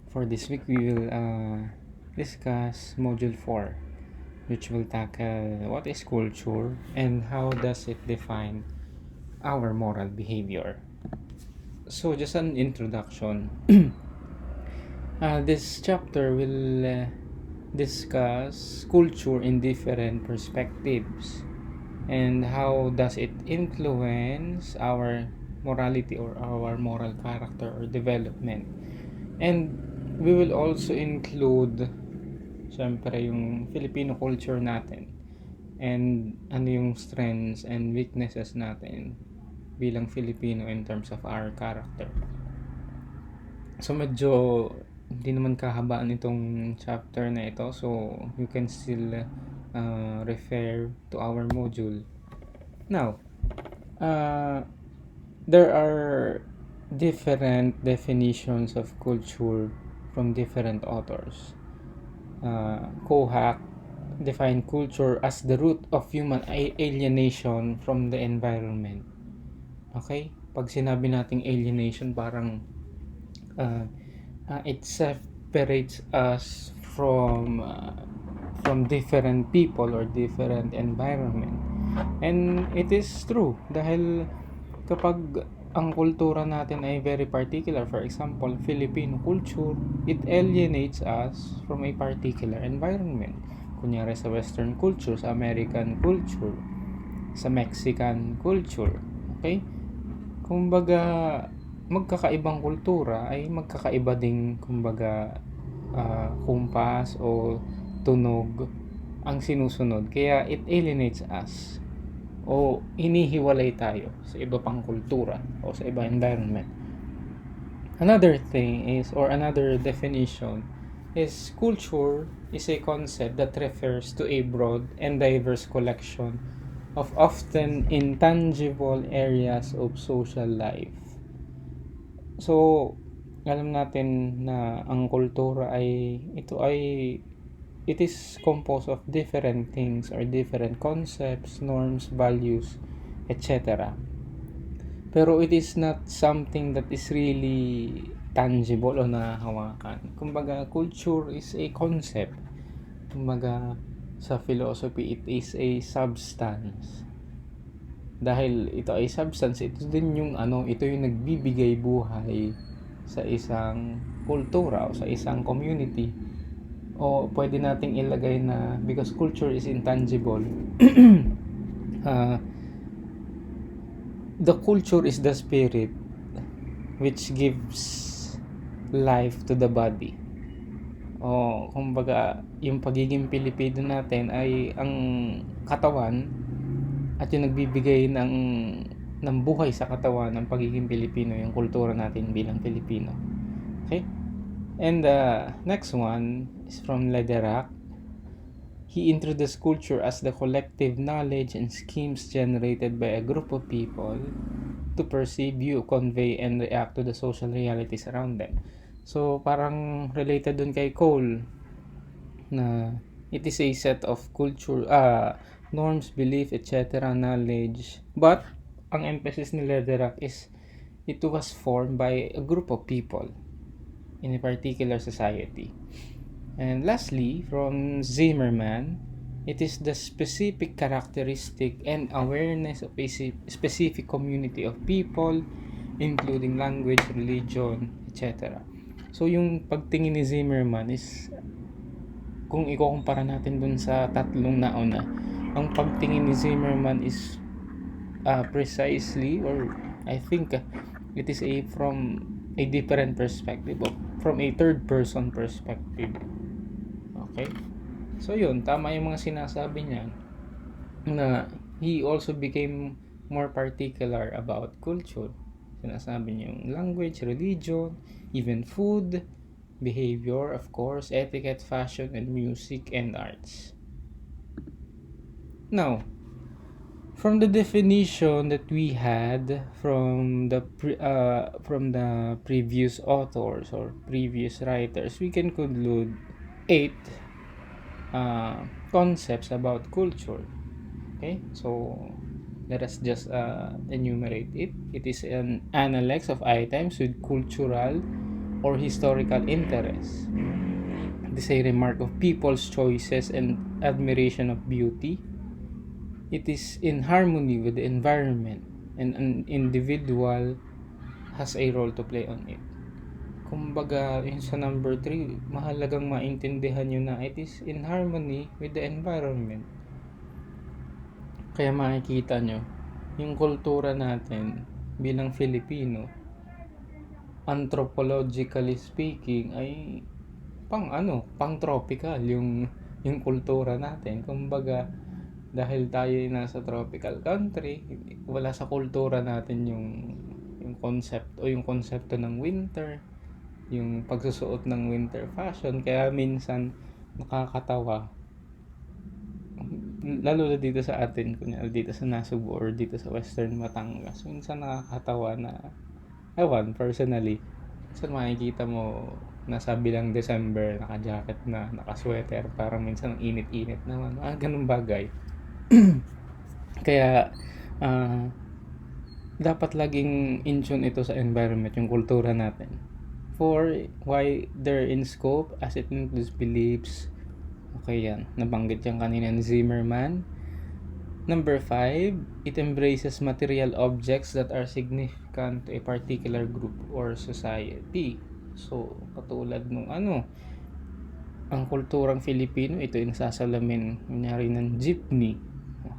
For this week, we will discuss Module 4, which will tackle what is culture and how does it define our moral behavior. So, just an introduction. This chapter will discuss culture in different perspectives and how does it influence our morality or our moral character or development. And we will also include syempre yung Filipino culture natin and ano yung strengths and weaknesses natin bilang Filipino in terms of our character. So medyo hindi naman kahabaan itong chapter na ito, so you can still refer to our module. Now, there are different definitions of culture from different authors. Kohak define culture as the root of human alienation from the environment. Okay? Pag sinabi nating alienation, parang it separates us from different people or different environment. And it is true dahil kapag ang kultura natin ay very particular, for example, Filipino culture, it alienates us from a particular environment. Kunyari sa Western culture, sa American culture, sa Mexican culture. Okay? Kumbaga, magkakaibang kultura ay magkakaiba ding kumbaga kumpas o tunog ang sinusunod. Kaya it alienates us o hinihiwalay tayo sa iba pang kultura o sa iba environment. Another thing is, or another definition is, culture is a concept that refers to a broad and diverse collection of often intangible areas of social life. So, alam natin na ang kultura ay it is composed of different things or different concepts, norms, values, etc. Pero it is not something that is really tangible o nahahawakan. Kumbaga, culture is a concept. Kumbaga, sa philosophy, it is a substance. Dahil ito ay substance, ito din yung ito yung nagbibigay buhay sa isang kultura o sa isang community. O pwede nating ilagay na because culture is intangible, the culture is the spirit which gives life to the body. O kumbaga, yung pagiging Pilipino natin ay ang katawan at yung nagbibigay ng buhay sa katawan ng pagiging Pilipino, yung kultura natin bilang Pilipino. Okay? And the next one is from Lederach. He introduced culture as the collective knowledge and schemes generated by a group of people to perceive, view, convey, and react to the social realities around them. So, parang related dun kay Cole na it is a set of culture, norms, belief, etc., knowledge. But, ang emphasis ni Lederach is it was formed by a group of people in a particular society. And lastly, from Zimmerman, it is the specific characteristic and awareness of a specific community of people, including language, religion, etc. So, yung pagtingin ni Zimmerman is, kung ikukumpara natin dun sa tatlong nauna, ang pagtingin ni Zimmerman is precisely, or I think it is from a different perspective, from a third person perspective. Okay? So yun, tama yung mga sinasabi niya na he also became more particular about culture. Sinasabi niya yung language, religion, even food, behavior, of course, etiquette, fashion, and music and arts. Now, from the definition that we had from the previous authors or previous writers, we can conclude 8 concepts about culture. Okay, so let us just enumerate it. It is an analects of items with cultural or historical interest. It is a remark of people's choices and admiration of beauty. It is in harmony with the environment, and an individual has a role to play on it. Kumbaga, yun sa number 3, mahalagang maintindihan nyo na it is in harmony with the environment. Kaya makikita nyo, yung kultura natin bilang Filipino, anthropologically speaking, ay pang tropical yung kultura natin. Kumbaga, dahil tayo ay nasa tropical country, wala sa kultura natin yung concept o yung konsepto ng winter, yung pagsusuot ng winter fashion. Kaya minsan nakakatawa, lalo na dito sa atin, kunyari dito sa Nasugbu or dito sa Western Batangas, minsan nakakatawa na, ewan, personally, minsan makikita mo nasa bilang December, naka-jacket na, naka-sweater, parang minsan ang init-init naman, ganun bagay. Kaya dapat laging in tune ito sa environment, yung kultura natin, for why they're in scope as it includes beliefs. Okay, yan. Nabanggit yan kanina ni Zimmerman. Number 5, it embraces material objects that are significant to a particular group or society. So, katulad nung ang kulturang Filipino, ito yung nasasalamin, kunyari ng jeepney.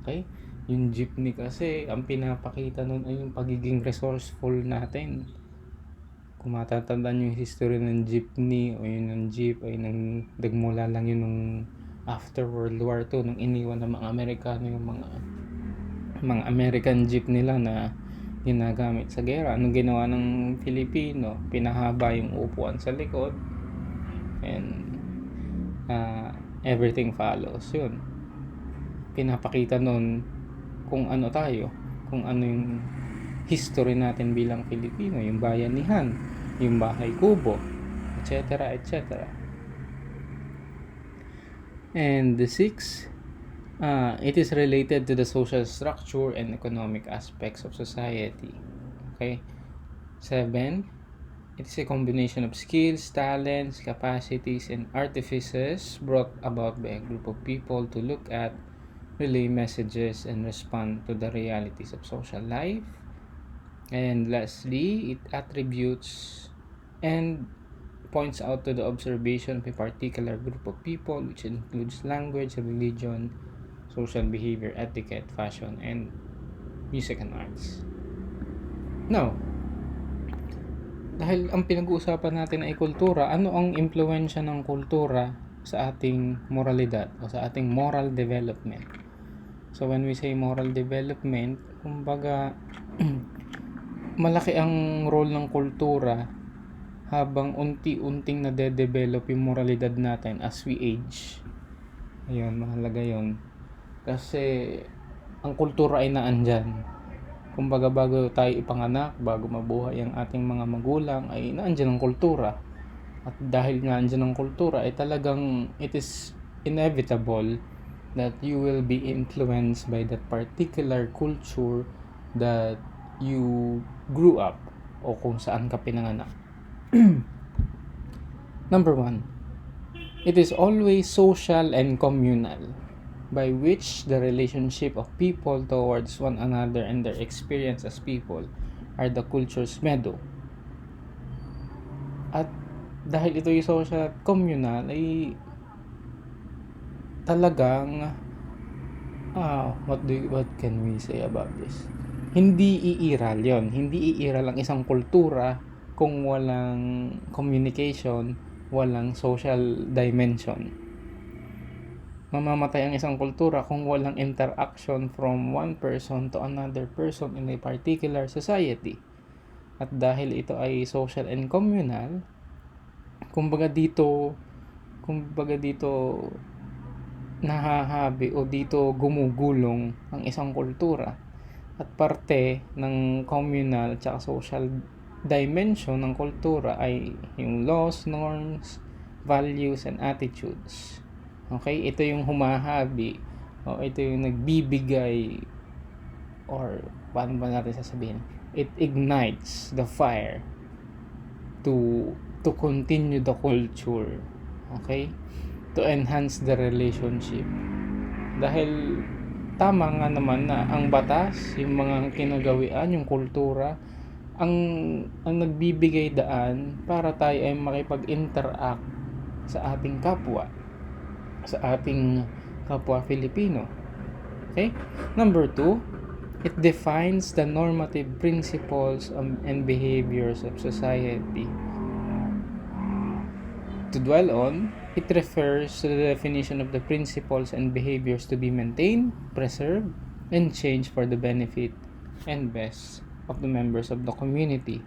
Okay? Yung jeepney kasi, ang pinapakita nun ay yung pagiging resourceful natin. Kung matatandaan yung history ng jeepney o yun ng jeep ay nagmula lang yun nung after World War II, nung iniwan ng mga Amerikano yung mga American jeep nila na ginagamit sa gera. Anong ginawa ng Filipino? Pinahaba yung upuan sa likod and everything follows. Yun, pinapakita nun kung ano tayo, kung ano yung history natin bilang Pilipino, yung bayanihan, yung bahay kubo, etc. etc. And the 6, it is related to the social structure and economic aspects of society. Okay? 7, it is a combination of skills, talents, capacities, and artifices brought about by a group of people to look at, relay messages, and respond to the realities of social life. And lastly, it attributes and points out to the observation of a particular group of people, which includes language, religion, social behavior, etiquette, fashion, and music and arts. Now, dahil ang pinag-uusapan natin ay kultura, ano ang impluwensya ng kultura sa ating moralidad o sa ating moral development? So when we say moral development, kumbaga malaki ang role ng kultura habang unti-unting nade-develop yung moralidad natin as we age. Ayun, mahalaga yun. Kasi ang kultura ay naandyan. Kumbaga bago tayo ipanganak, bago mabuhay ang ating mga magulang, ay naandyan ang kultura. At dahil naandyan ang kultura, ay talagang it is inevitable that you will be influenced by that particular culture that you grew up o kung saan ka pinanganak. Number 1, it is always social and communal, by which the relationship of people towards one another and their experience as people are the culture's meadow. At dahil ito yung social at communal, ay talagang what can we say about this? Hindi iiral yon. Hindi iiral ang isang kultura kung walang communication, walang social dimension. Mamamatay ang isang kultura kung walang interaction from one person to another person in a particular society. At dahil ito ay social and communal, kumbaga dito nahahabi o dito gumugulong ang isang kultura. At parte ng communal at social dimension ng kultura ay yung laws, norms, values, and attitudes. Okay? Ito yung humahabi o ito yung nagbibigay, or paano ba natin sasabihin? It ignites the fire to to continue the culture. Okay? To enhance the relationship. Dahil tama nga naman na ang batas, yung mga kinagawian, yung kultura, ang nagbibigay daan para tayo ay makipag-interact sa ating kapwa, sa ating kapwa Filipino. Okay? Number 2, it defines the normative principles and behaviors of society. To dwell on, it refers to the definition of the principles and behaviors to be maintained, preserved, and changed for the benefit and best of the members of the community.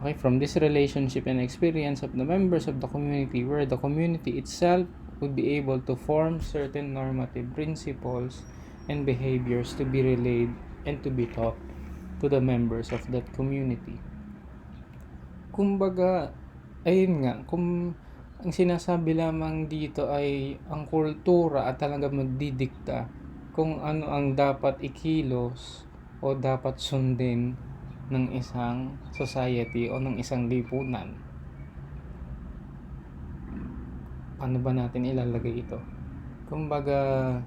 Okay, from this relationship and experience of the members of the community, where the community itself would be able to form certain normative principles and behaviors to be relayed and to be taught to the members of that community. Kumbaga, ayun nga, kung ang sinasabi lamang dito ay ang kultura at talaga magdidikta kung ano ang dapat ikilos o dapat sundin ng isang society o ng isang lipunan. Paano ba natin ilalagay ito? Kumbaga,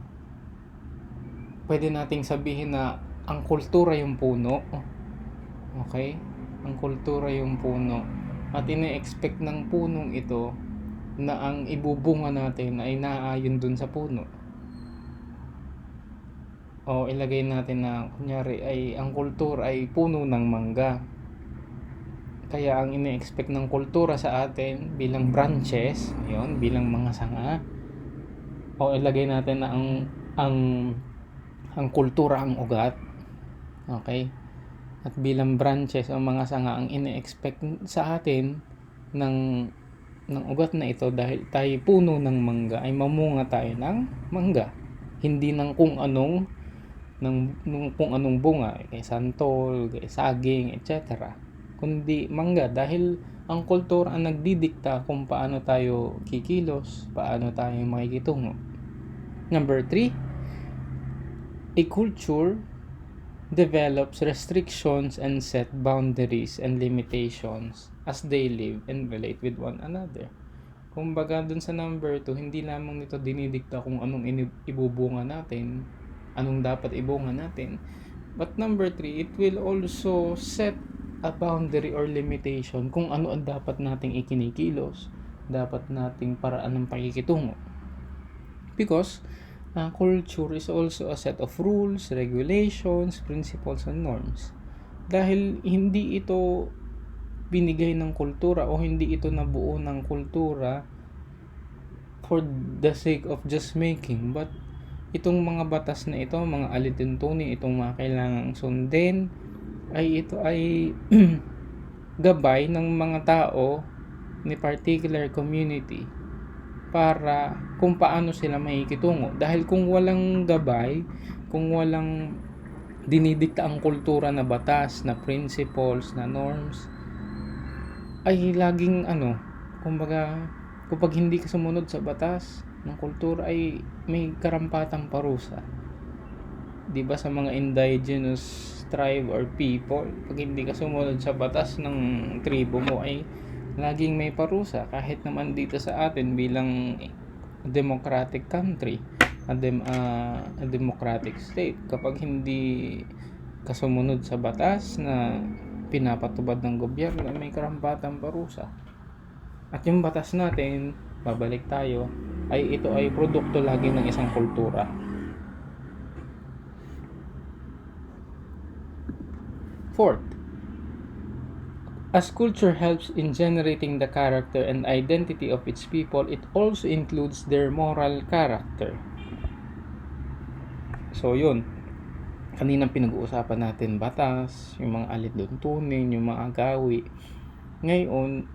pwede nating sabihin na ang kultura yung puno. Okay? Ang kultura yung puno. At ine-expect ng punong ito na ang ibubunga natin ay naaayon dun sa puno. O ilagay natin na kunyari ay ang kultura ay puno ng mangga. Kaya ang ine-expect ng kultura sa atin bilang branches, yun, bilang mga sanga. O ilagay natin na ang kultura ang ugat. Okay? At bilang branches o mga sanga, ang ine-expect sa atin ng ugat na ito, dahil tayo puno ng mangga, ay mamunga tayo ng mangga, hindi ng kung anong bunga, kay santol, kay saging, etc., kundi mangga, dahil ang kultura ang nagdidikta kung paano tayo kikilos, paano tayo makikitungo. Number 3, a culture develops restrictions and set boundaries and limitations as they live and relate with one another. Kumbaga dun sa number 2, hindi lamang nito dinidikta kung anong ibubunga natin, anong dapat ibunga natin. But number 3, it will also set a boundary or limitation kung ano ang dapat nating ikinikilos, dapat nating paraan ng pakikitungo. Because culture is also a set of rules, regulations, principles, and norms. Dahil hindi ito binigay ng kultura o hindi ito nabuo ng kultura for the sake of just making, but itong mga batas na ito, mga alituntunin, itong mga kailangang sundin, ay ito ay gabay ng mga tao ni particular community para kung paano sila makikitungo. Dahil kung walang gabay, kung walang dinidikta ang kultura na batas, na principles, na norms, ay laging kumbaga, kapag hindi ka sumunod sa batas ng kultura ay may karampatang parusa. 'Di ba sa mga indigenous tribe or people, pag hindi ka sumunod sa batas ng tribo mo ay laging may parusa. Kahit naman dito sa atin bilang democratic country, a democratic state, kapag hindi ka sumunod sa batas na pinapatubad ng gobyerno, may karampatang parusa. At yung batas natin, babalik tayo, ay ito ay produkto lagi ng isang kultura. Fourth, as culture helps in generating the character and identity of its people, it also includes their moral character. So yun, kaninang pinag-uusapan natin batas, yung mga alituntunin, yung mga gawi. Ngayon,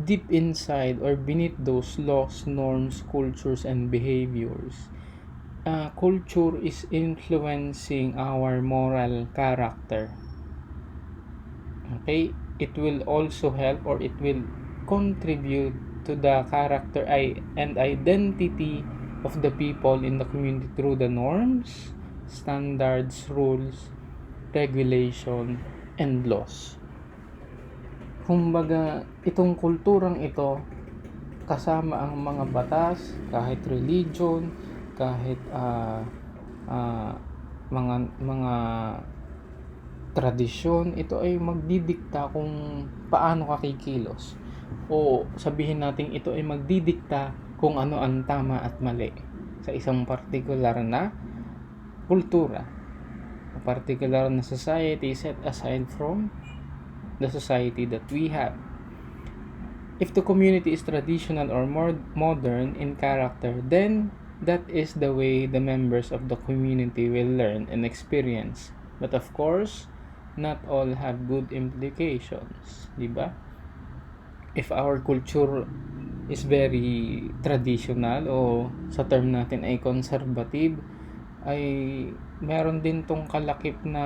deep inside or beneath those laws, norms, cultures, and behaviors, culture is influencing our moral character. Okay? It will also help or it will contribute to the character and identity of the people in the community through the norms, standards, rules, regulation, and laws. Kumbaga, itong kulturang ito, kasama ang mga batas, kahit religion, kahit mga tradisyon, ito ay magdidikta kung paano ka kikilos. O sabihin natin ito ay magdidikta kung ano ang tama at mali sa isang partikular na kultura, a particular na society set aside from the society that we have. If the community is traditional or more modern in character, then that is the way the members of the community will learn and experience. But of course, not all have good implications, di ba? If our culture is very traditional o sa term natin ay conservative, ay meron din tong kalakip na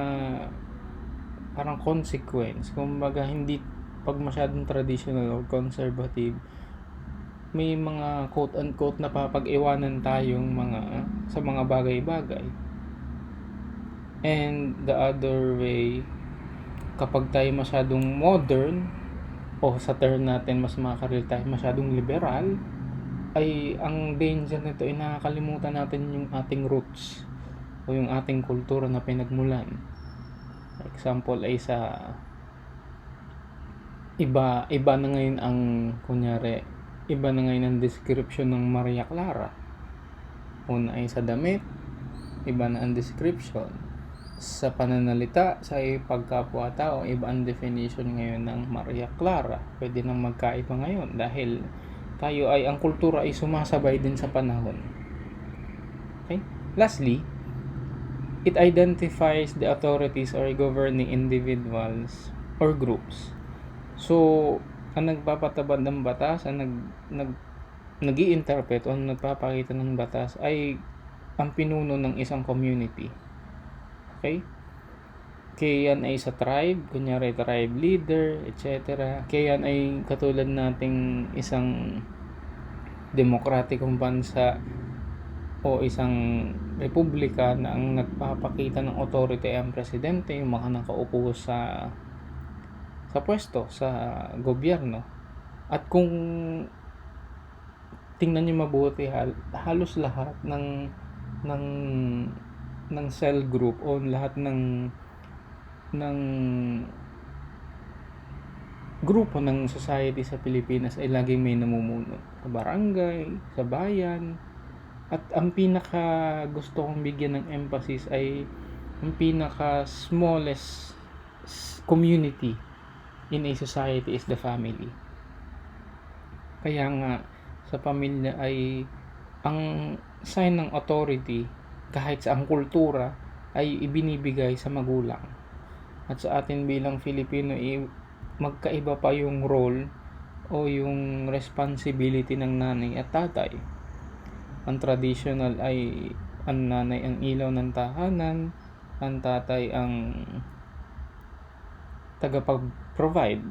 parang consequence. Kumbaga, hindi pag masyadong traditional or conservative, may mga quote-unquote na papag-iwanan tayong sa mga bagay-bagay. And the other way, kapag tayo masyadong modern, o sa term natin mas makakaril tayo masyadong liberal, ay ang danger nito ay nakakalimutan natin yung ating roots o yung ating kultura na pinagmulan. Example ay sa iba na ngayon ang iba na ngayon ang description ng Maria Clara. Una ay sa damit, iba na ang description. Sa pananalita, sa pagkapwa-tao, iba ang definition ngayon ng Maria Clara. Pwede nang magkaiba ngayon dahil ang kultura ay sumasabay din sa panahon. Okay? Lastly, it identifies the authorities or governing individuals or groups. So, ang nagpapatabad ng batas, ang nag-i-interpret o nagpapakita ng batas ay ang pinuno ng isang community. Okay? Kaya yan ay sa tribe, kunyari tribe leader, etc. Kaya yan ay katulad nating isang demokratikong bansa o isang republika na ang nagpapakita ng authority ay ang presidente, yung mga nakaupo sa pwesto, sa gobyerno. At kung tingnan niyo mabuti, halos lahat ng cell group o lahat ng grupo ng society sa Pilipinas ay laging may namumuno sa barangay, sa bayan. At ang pinaka gusto kong bigyan ng emphasis ay ang pinaka smallest community in a society is the family. Kaya nga sa pamilya ay ang sign ng authority kahit sa ang kultura ay ibinibigay sa magulang. At sa atin bilang Filipino, magkaiba pa yung role o yung responsibility ng nanay at tatay. Ang traditional ay ang nanay ang ilaw ng tahanan, ang tatay ang tagapag-provide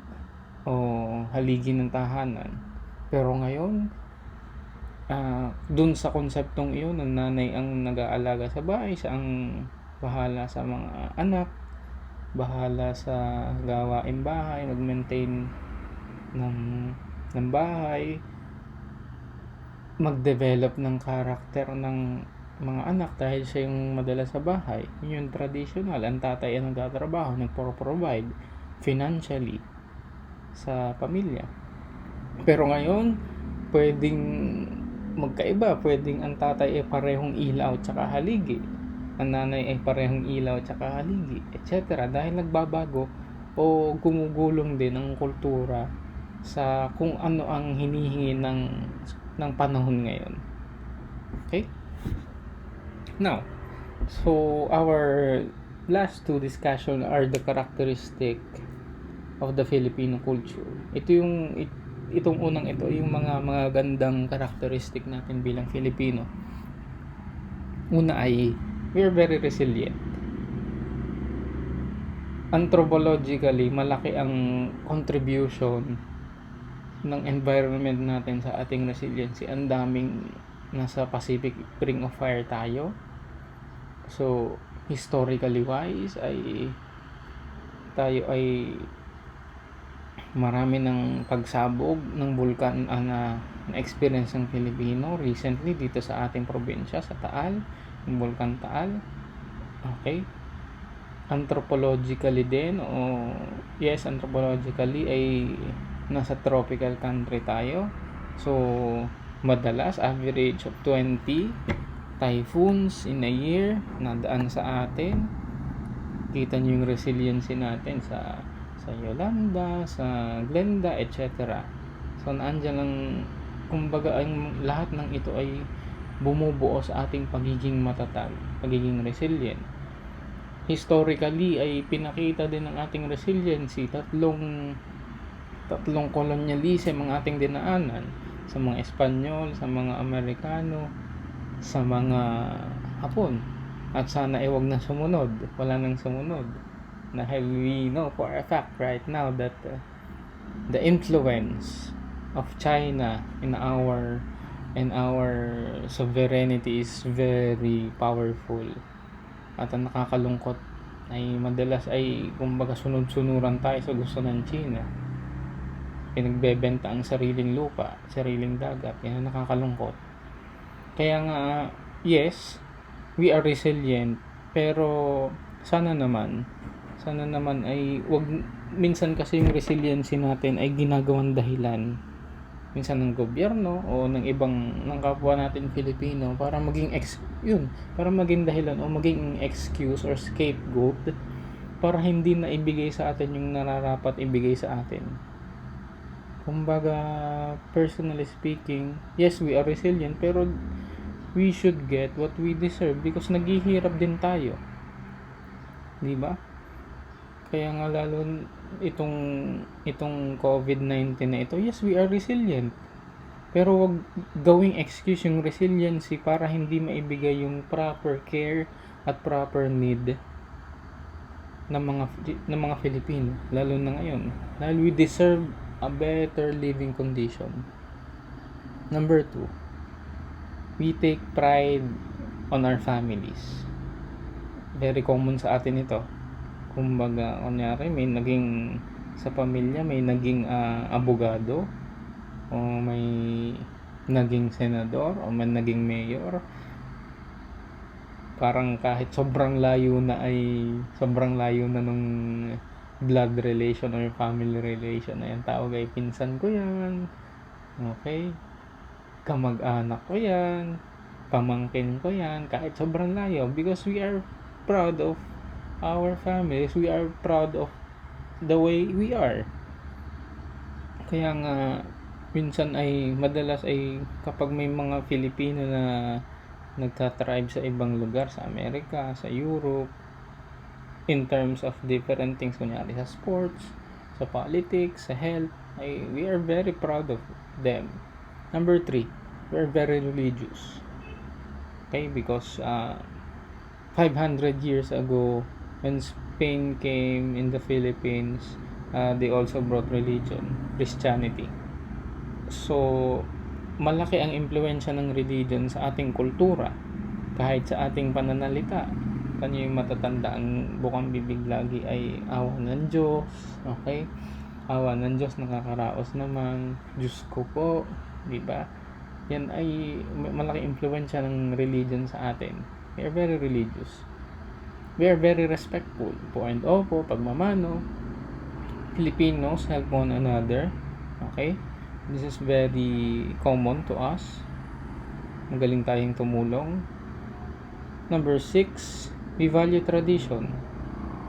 o haligi ng tahanan. Pero ngayon, dun sa konseptong iyon, ang nanay ang nag-aalaga sa bahay, siya ang bahala sa mga anak, bahala sa gawaing bahay, mag-maintain ng bahay, mag-develop ng karakter ng mga anak dahil siya yung madala sa bahay. Yun yung traditional. Ang tatay ang nagtatrabaho, nagpo-provide financially sa pamilya. Pero ngayon, pwedeng magkaiba. Pwedeng ang tatay ay parehong ilaw at saka haligi, ang nanay ay parehong ilaw at saka haligi, etc. Dahil nagbabago o gumugulong din ang kultura sa kung ano ang hinihingi ng panahon ngayon. Okay? Now, so our last two discussion are the characteristic of the Filipino culture. Itong unang ito, yung mga gandang karakteristik natin bilang Filipino. Una ay, we are very resilient. Anthropologically, malaki ang contribution ng environment natin sa ating resiliency. Ang daming nasa Pacific Ring of Fire tayo. So, historically wise, tayo ay Marami ng pagsabog ng bulkan na na-experience ng Pilipino recently dito sa ating probinsya, sa Taal, yung Bulkan Taal. Okay? Anthropologically din, anthropologically ay nasa tropical country tayo. So, madalas average of 20 typhoons in a year nadaan sa atin. Kita nyo yung resiliency natin sa Yolanda, sa Glenda, etc. So, naandyan lang, kumbaga, ang lahat ng ito ay bumubuo sa ating pagiging matatag, pagiging resilient. Historically, ay pinakita din ng ating resiliency, tatlong kolonyalism ang ating dinaanan, sa mga Espanyol, sa mga Amerikano, sa mga Hapon. At sana ay wag na sumunod, wala nang sumunod. Dahil we know for a fact right now that the influence of China in our sovereignty is very powerful. At ang nakakalungkot ay madalas ay kumbaga sunod-sunuran tayo sa gusto ng China. Pinagbebenta ang sariling lupa, sariling dagat. Yan ang nakakalungkot. Kaya nga, yes, we are resilient, pero sana naman ay wag, minsan kasi yung resiliency natin ay ginagawang dahilan minsan ng gobyerno o ng kapwa natin Filipino para maging dahilan o maging excuse or scapegoat para hindi na ibigay sa atin yung nararapat ibigay sa atin. Kumbaga, personally speaking, yes, we are resilient, pero we should get what we deserve because naghihirap din tayo. Di ba? Kaya nga lalo itong COVID-19 na ito, yes, we are resilient. Pero wag gawing excuse yung resiliency para hindi maibigay yung proper care at proper need ng mga Filipino, lalo na ngayon. Dahil we deserve a better living condition. Number 2, we take pride on our families. Very common sa atin ito. Kumbaga, kunyari sa pamilya may naging abogado, o may naging senador, o may naging mayor. Parang kahit sobrang layo na nung blood relation or family relation na yan, tawag ay pinsan ko yan, okay, kamag-anak ko yan, pamangkin ko yan, kahit sobrang layo, because we are proud of our families, we are proud of the way we are. Kaya nga minsan ay madalas ay kapag may mga Filipino na nagtatribe sa ibang lugar, sa Amerika, sa Europe, in terms of different things, kunyari sa sports, sa politics, sa health, we are very proud of them. Number 3, we are very religious. Okay, because 500 years ago, when Spain came in the Philippines, they also brought religion, Christianity. So, malaki ang impluwensya ng religion sa ating kultura, kahit sa ating pananalita. Kanyo yung matatanda, ang bukang bibig lagi ay awa ng Diyos, okay? Awa ng Diyos, nakakaraos naman, Diyos ko po, di ba? Yan ay malaki impluwensya ng religion sa atin. We are very religious. We are very respectful. Po and opo, pagmamano. Filipinos help one another. Okay? This is very common to us. Magaling tayong tumulong. Number 6, we value tradition.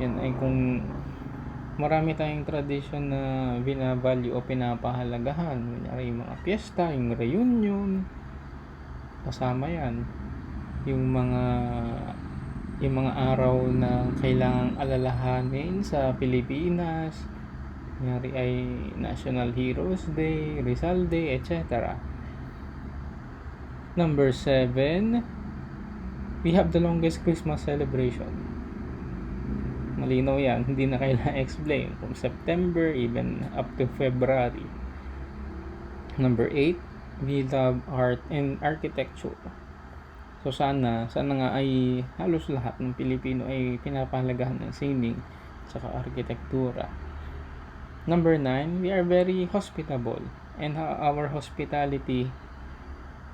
Yan ay kung marami tayong tradition na binavalue o pinapahalagahan. Yung mga piyesta, yung reunion, kasama yan. Yung mga araw na kailangang alalahanin sa Pilipinas, nangyari ay National Heroes Day, Rizal Day, etc. Number 7, we have the longest Christmas celebration. Malinaw yan, hindi na kailangan explain. From September even up to February. Number 8, we love art and architecture. So sana nga ay halos lahat ng Pilipino ay pinapahalagahan ng sining at arkitektura. Number 9, we are very hospitable, and our hospitality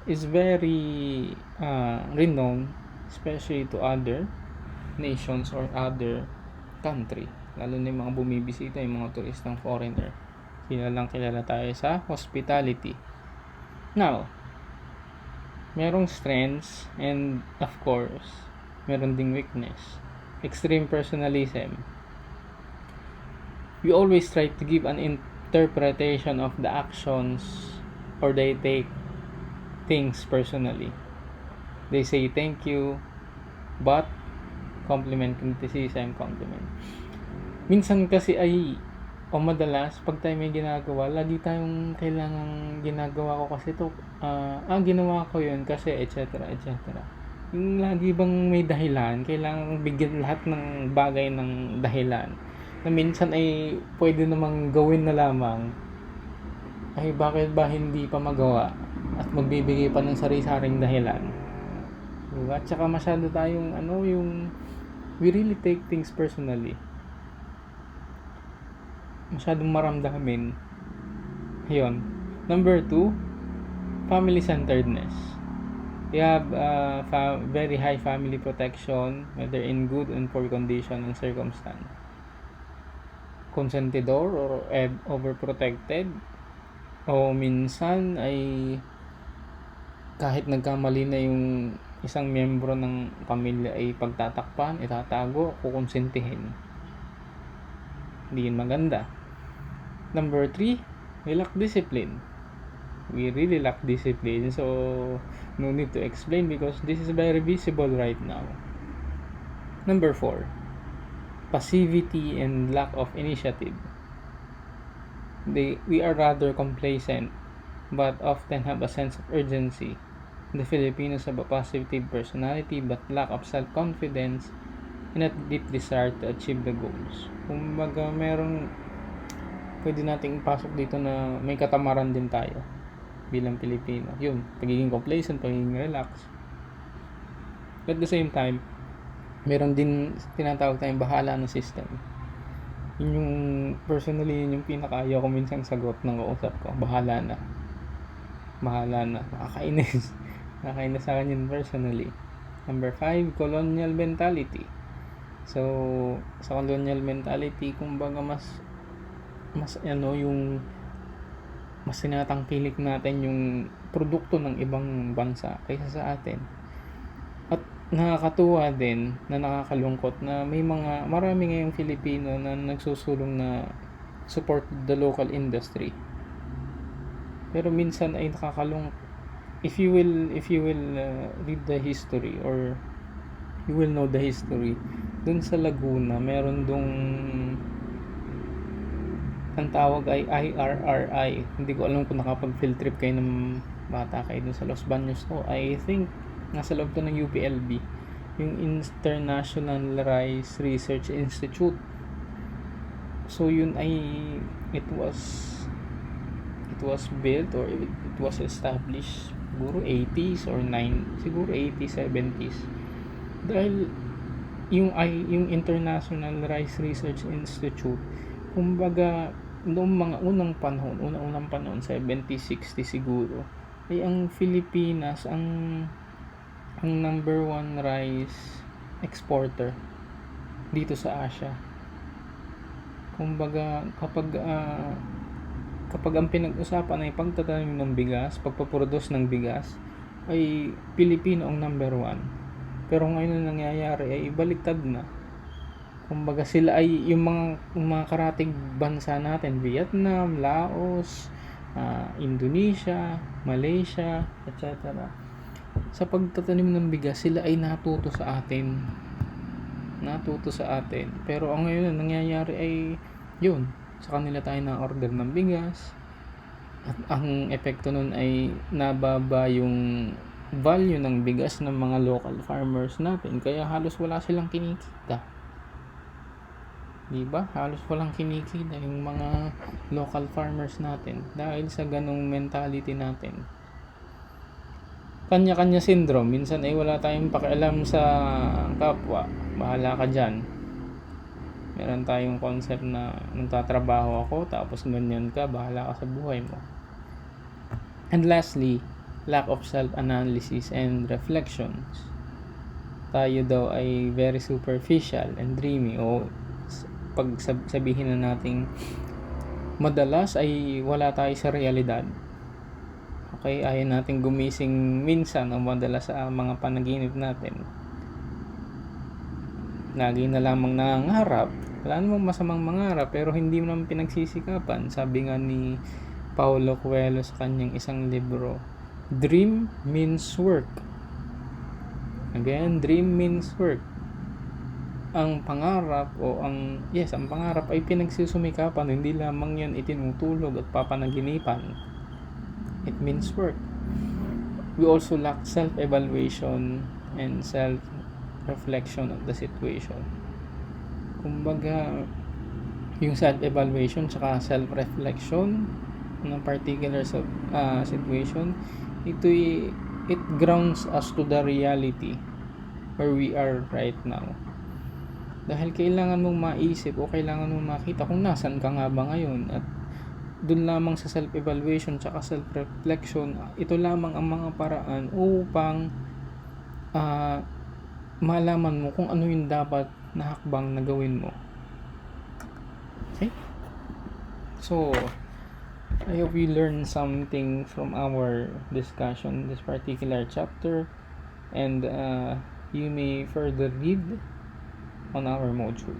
is very renowned, especially to other nations or other country. Lalo na yung mga bumibisita, yung mga turistang foreigner. Kilala tayo sa hospitality. Now, merong strengths and of course, meron ding weakness. Extreme personalism. We always try to give an interpretation of the actions, or they take things personally. They say thank you, but compliment, criticism, compliment. Minsan kasi o madalas, pag tayo may ginagawa, lagi tayong kailangang ginagawa ko kasi ito, ginawa ko yun kasi, etc., etc. Yung lagi bang may dahilan, kailangang bigyan lahat ng bagay ng dahilan, na minsan ay pwede namang gawin na lamang, ay bakit ba hindi pa magawa, at magbibigay pa ng sari-saring dahilan. Diba? At saka masyado tayong, we really take things personally. Masyadong maramdamin. Ayun. Number 2, family-centeredness. We have very high family protection, whether in good and poor condition and circumstance. Consentidor or overprotected. O minsan ay kahit nagkamali na yung isang miyembro ng pamilya ay pagtatakpan, itatago, kukonsentihin. Hindi yun maganda. Number 3, we lack discipline. We really lack discipline, so no need to explain because this is very visible right now. Number 4, passivity and lack of initiative. We are rather complacent, but often have a sense of urgency. The Filipinos have a positive personality but lack of self-confidence and a deep desire to achieve the goals. Kumbaga, pwede nating ipasok dito na may katamaran din tayo bilang Pilipino. Yun, pagiging complacent, pagiging relax. But at the same time, meron din tinatawag tayong bahala ng system. Yun yung personally, yun yung pinakaayaw ko minsan sagot ng kausap ko. Bahala na. Nakakainis. Nakakainis sa akin yun personally. Number 5, colonial mentality. So, sa colonial mentality, kumbaga mas yung mas sinatangkilik natin yung produkto ng ibang bansa kaysa sa atin. At nakakatuwa din na nakakalungkot na marami ngayong Filipino na nagsusulong na support the local industry. Pero minsan ay if you will read the history, or you will know the history, dun sa Laguna meron dong ang tawag ay IRRI. Hindi ko alam kung nakapag-field trip kayo ng bata kayo dun sa Los Baños. I think nasa loob to ng UPLB, yung International Rice Research Institute. So yun ay it was built, or it was established siguro 80s or 80s, 70s. Dahil yung International Rice Research Institute, kumbaga noong mga unang panahon, 70s, 60s siguro, ay ang Pilipinas ang number 1 rice exporter dito sa Asia. Kumbaga kapag ang pinag-usapan ay pagtatanim ng bigas, pagpaproduce ng bigas, ay Pilipino ang number 1. Pero ngayon ang nangyayari ay baliktad na. Kumbaga sila ay yung mga karatig bansa natin, Vietnam, Laos, Indonesia, Malaysia, etc. Sa pagtatanim ng bigas, sila ay natuto sa atin. Pero ang ngayon ang nangyayari ay yun, sa kanila tayo na-order ng bigas. At ang epekto nun ay nababa yung value ng bigas ng mga local farmers natin. Kaya halos wala silang kinikita. Diba? Halos walang kinikita yung mga local farmers natin dahil sa ganong mentality natin. Kanya-kanya syndrome. Minsan ay wala tayong pakialam sa kapwa. Bahala ka dyan. Meron tayong concept na nagtatrabaho ako tapos ganyan ka, bahala ka sa buhay mo. And lastly, lack of self-analysis and reflections. Tayo daw ay very superficial and dreamy, o pag sabihin na nating madalas ay wala tayo sa realidad. Okay, ayaw natin gumising minsan o madalas sa mga panaginip natin. Lagi na lamang nangangarap. Wala namang masamang mangarap pero hindi mo naman pinagsisikapan. Sabi nga ni Paulo Coelho sa kanyang isang libro, dream means work. Again, dream means work. Ang pangarap ang pangarap ay pinagsusumikapan, hindi lamang yan itinutulog at papanaginipan. It means work. We also lack self-evaluation and self-reflection of the situation. Kumbaga, yung self-evaluation tsaka self-reflection ng particular situation, it grounds us to the reality where we are right now. Dahil kailangan mong maisip o kailangan mong makita kung nasan ka nga ba ngayon, at dun lamang sa self-evaluation tsaka self-reflection, ito lamang ang mga paraan upang malaman mo kung ano yung dapat na hakbang na gawin mo. Okay? So, I hope you learned something from our discussion in this particular chapter, and you may further read on our module.